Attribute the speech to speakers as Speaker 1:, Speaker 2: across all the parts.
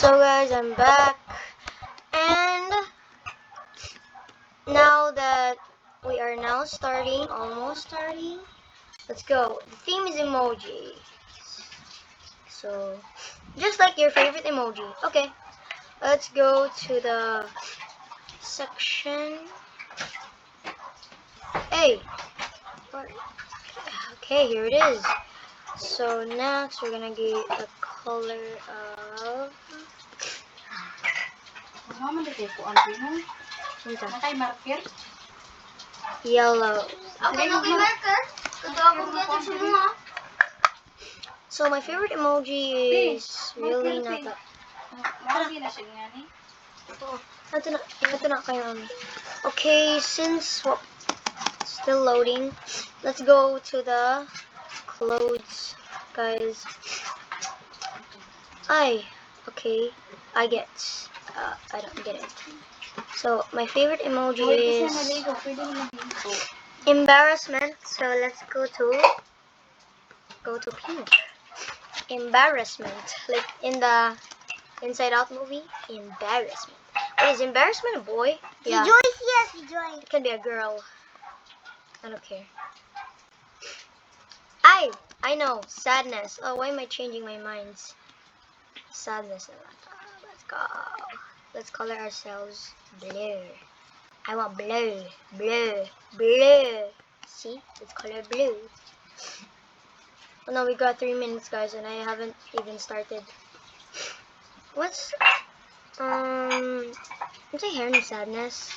Speaker 1: So guys, I'm back, and now that we are now starting, almost starting, let's go. The theme is emoji. So, just like your favorite emoji. Okay, let's go to the section. Hey, okay, here it is. So next, we're gonna get a color of yellow. So my favorite emoji is really not that. Ito na kayo. Okay, since still loading, let's go to the clothes, guys. Okay, I get. I don't get it. So my favorite emoji is embarrassment. So let's go to pink. Embarrassment, like in the Inside Out movie. Embarrassment. Wait, is embarrassment a boy? Yeah.
Speaker 2: Rejoice, yes, rejoice.
Speaker 1: It can be a girl. I don't care. I know. Sadness. Oh, why am I changing my minds? Sadness. Let's go. Let's color ourselves blue. I want blue. Blue. Blue. See? Let's color blue. Oh no, we got 3 minutes, guys, and I haven't even started. What's hair in sadness?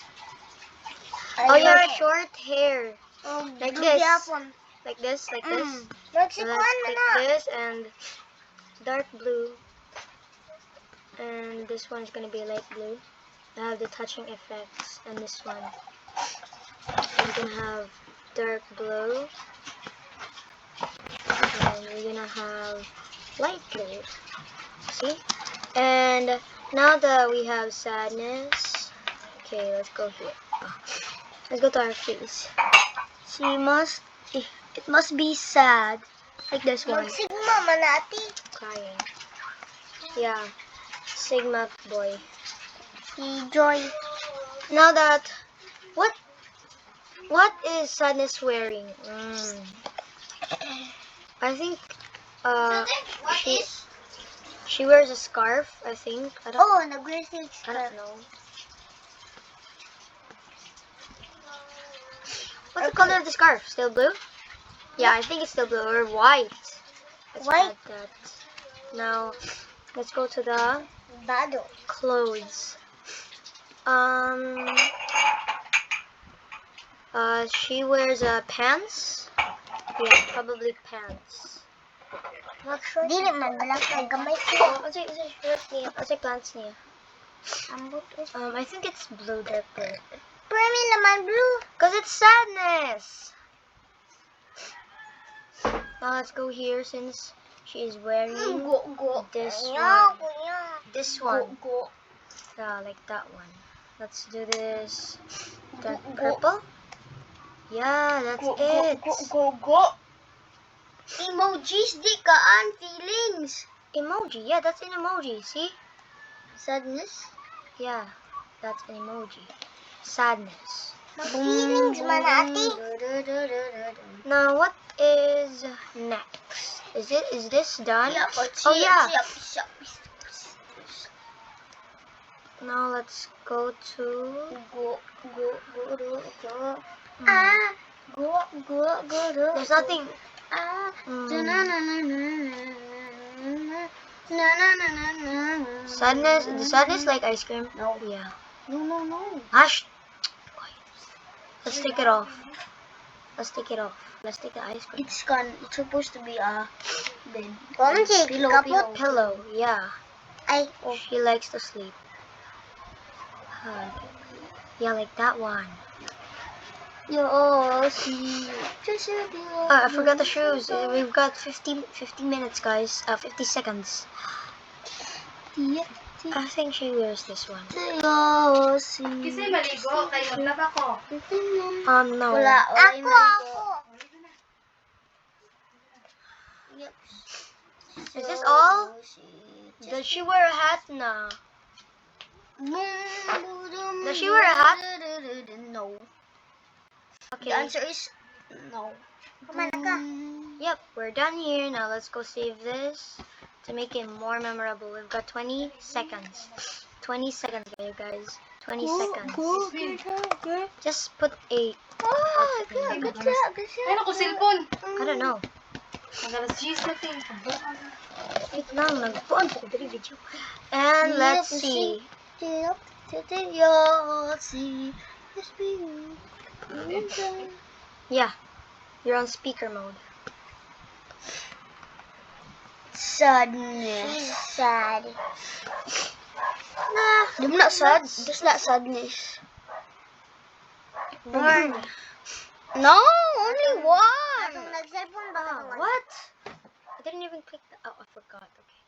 Speaker 1: Oh, you have short hair. Like this. Like this, like this.
Speaker 2: Let's
Speaker 1: So let's click this and dark blue. And this one is gonna be light blue. I have the touching effects, and this one. We're gonna have dark blue. And we're gonna have light blue. See? And now that we have sadness, okay, let's go here. Let's go to our face. So it must be sad, like this one.
Speaker 2: Sigma manati.
Speaker 1: Crying. Yeah, Sigma boy.
Speaker 2: Joy.
Speaker 1: Now that, what is sadness wearing? I think she wears a scarf. I think. I don't know. What's the color of the scarf? Still blue? Yeah, I think it's still blue or white. Let's
Speaker 2: White.
Speaker 1: add that. Now, let's go to the clothes. She wears pants. Yeah, probably pants.
Speaker 2: Dili man balak kay gamay ko.
Speaker 1: What's pants niya? I think it's blue, dark blue.
Speaker 2: Premi naman blue.
Speaker 1: Cause it's sadness. Now let's go here since she is wearing this one. This one. Yeah, like that one. Let's do this. Dark purple. Yeah, that's it.
Speaker 2: Emojis di kaan feelings.
Speaker 1: Emoji. Yeah, that's an emoji. See?
Speaker 2: Sadness.
Speaker 1: Yeah, that's an emoji. Sadness.
Speaker 2: Feelings manati.
Speaker 1: Now what is next? Is this done? Oh yeah. Now let's go to There's nothing. Sadness like ice cream?
Speaker 2: No.
Speaker 1: Yeah.
Speaker 2: No.
Speaker 1: Hush. Let's take it off. Let's take the ice cream.
Speaker 2: It's supposed to be a bed.
Speaker 1: Pillow. Yeah. She likes to sleep. Yeah, like that one.
Speaker 2: I
Speaker 1: I forgot the shoes. We've got 50 minutes, guys. 50 seconds. I think she wears this one. No.
Speaker 2: Ako.
Speaker 1: Is this all? Does she wear a hat na? Does she wear a hat?
Speaker 2: No.
Speaker 1: Okay.
Speaker 2: The answer is no. Kumana ka.
Speaker 1: Yep, we're done here. Now let's go save this to make it more memorable. We've got 20 seconds. 20 seconds, you guys. 20 seconds. Just put a...
Speaker 3: Ano ko cellphone?
Speaker 1: I don't know.
Speaker 3: Magalas G's natin.
Speaker 1: Wait lang, nagpuan po ko dali video. And let's see. Yeah, you're on speaker mode.
Speaker 2: Sadness. Sad.
Speaker 1: Nah,
Speaker 2: Not sad. That's not sadness.
Speaker 1: Darn.
Speaker 2: No, only one. Nag-cellphone
Speaker 1: What? I didn't even click the... Oh, I forgot. Okay.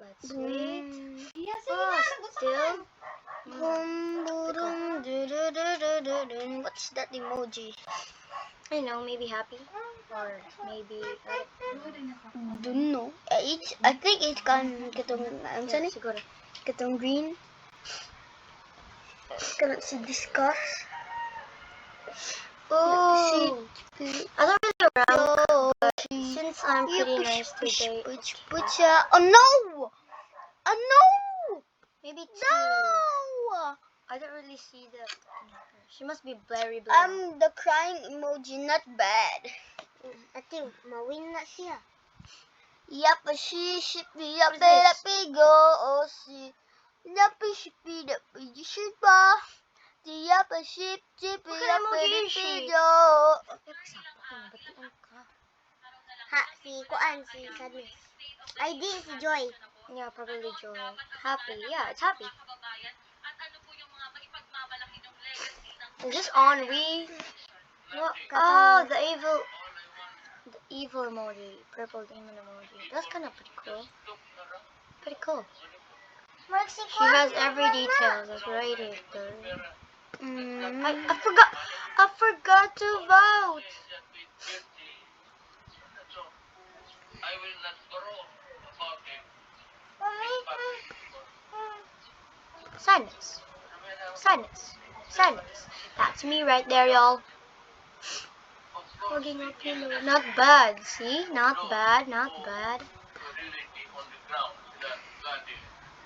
Speaker 1: Let's wait. Oh, still.
Speaker 2: What's that emoji?
Speaker 1: I know, maybe happy. Or maybe...
Speaker 2: Don't know. I think it can
Speaker 1: yeah, siguro.
Speaker 2: Katong green. Cannot see discuss.
Speaker 1: Oh, I don't really rank, but
Speaker 2: see.
Speaker 1: since I'm pretty nice today,
Speaker 2: Oh no! Oh no!
Speaker 1: maybe two.
Speaker 2: No!
Speaker 1: I don't really see the... She must be very black.
Speaker 2: The crying emoji, not bad. I think mawin na siya. Yapa shi shipi yape lapi go osi. Lapi shipi lapi yishiba. Yapa ship chipi yape lapi go. Ha, si Kuan, si Sadness. I did si Joy.
Speaker 1: Yeah, probably joy. Happy. Yeah, it's happy. Is this on we? What? Oh, the evil emoji, purple demon emoji. That's kind of pretty cool. Pretty cool. She has every detail. That's right there. I forgot to vote. Sadness. Sadness. Sadness. That's me right there, y'all. Hugging a pillow. Not bad, see? Not bad, not bad.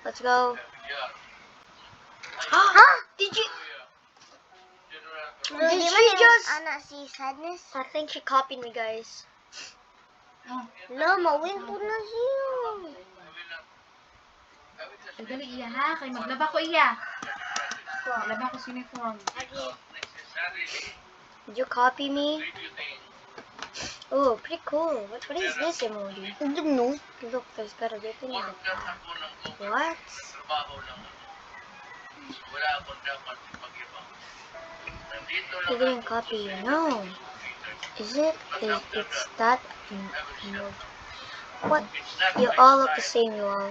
Speaker 1: Let's go. Did you... Did she just...
Speaker 2: si Sadness?
Speaker 1: I think she copied me, guys.
Speaker 2: No, mawin po na siya.
Speaker 3: Dali iya ha, kay maglaba ko iya. Maglaba ko sa uniform.
Speaker 1: Did you copy me? Oh, pretty cool. What is this emoji?
Speaker 2: I don't know.
Speaker 1: Look, there's got a rip in it. What? He didn't copy you. No. Is it? It's that emoji. What? You all look the same, you all.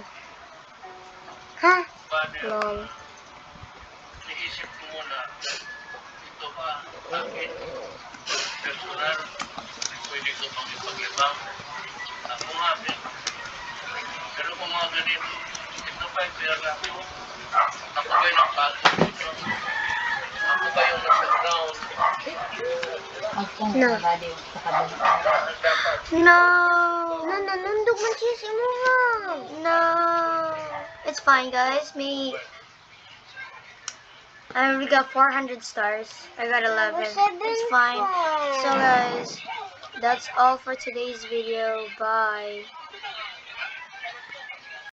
Speaker 2: Ha?
Speaker 1: Lol.
Speaker 4: Naisip ko muna, ito ba, akin, personal, pwede ko pang ipaglibang. Ako nga, pero kung mga ganito, ito pa yung pinaglabi mo. Ako ba yung nakalit dito? Ako ba yung nasa ground?
Speaker 1: No. No.
Speaker 2: Nananundog man siya si mga.
Speaker 1: No. It's fine, guys. We got 400 stars. I got 11. It's fine. So, guys, that's all for today's video. Bye.